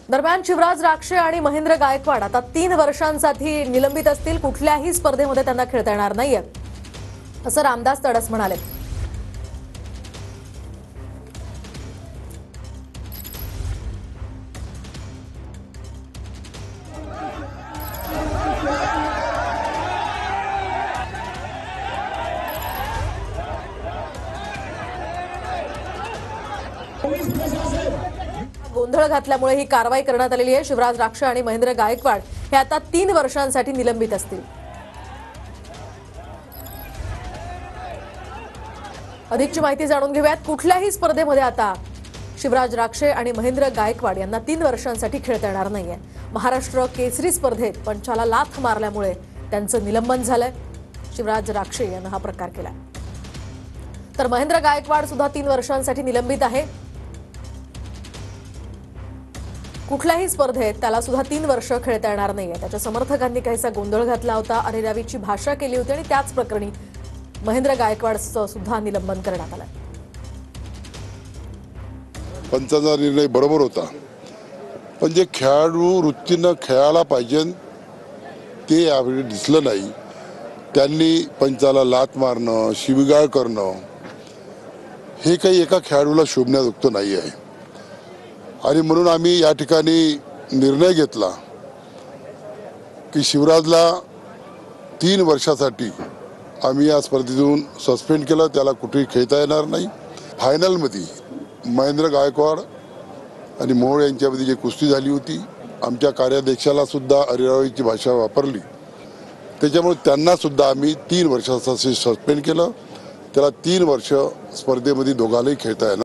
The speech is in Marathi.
दरम्यान शिवराज राक्षे आणि महेंद्र गायकवाड आता 3 वर्षांसाठी निलंबित असतील। कुठल्याही स्पर्धेमध्ये त्यांना खेळता येणार नाहीये असं रामदास तडस म्हणाले। गोंधळ घातल्यामुळे ही कारवाई करण्यात आलेली आहे। शिवराज राक्षे आणि महेंद्र गायकवाड हे आता 3 वर्षांसाठी निलंबित असतील। अधिकची माहिती जाणून घेऊयात। कुठल्याही स्पर्धेमध्ये आता शिवराज राक्षे आणि महेंद्र गायकवाड यांना 3 वर्षांसाठी खेळता येणार नाहीये। महाराष्ट्र केसरी स्पर्धेत पंचाला लाथ मारल्यामुळे त्यांचं निलंबन झालंय। शिवराज राक्षे यांनी हा प्रकार केला, तर महेंद्र गायकवाड सुद्धा 3 वर्षांसाठी निलंबित आहे। कुठल्याही स्पर्धेत त्याला सुद्धा 3 वर्ष खेळता येणार नाहीये। त्याच्या समर्थकांनी काहीसा गोंधळ घातला होता, अरेरावीची भाषा केली होती आणि त्याच प्रकरणी महेंद्र गायकवाडचं सुद्धा निलंबन करण्यात आलं। पंचाचा निर्णय बरोबर होता, पण जे खेळाडू वृत्तीनं खेळायला पाहिजे ते यावेळी दिसलं नाही। त्यांनी पंचाला लाथ मारणं, शिवीगाळ करणं हे काही एका खेळाडूला शोभण्याजोगतं नाही आहे। आणि म्हणून आम्ही या ठिकाणी निर्णय घेतला की शिवराजला 3 वर्षासाठी आम्ही या स्पर्धेतून सस्पेंड केलं, त्याला कुठेही खेळता येणार नाही। फायनलमध्ये महेंद्र गायकवाड आणि मोहोळ यांच्यामध्ये जी कुस्ती झाली होती, आमच्या कार्याध्यक्षाला सुद्धा अरेरावीची भाषा वापरली, त्याच्यामुळे त्यांना सुद्धा आम्ही 3 वर्षासाठी सस्पेंड केलं। त्याला 3 वर्ष स्पर्धेमध्ये दोघांनाही खेळता येणार।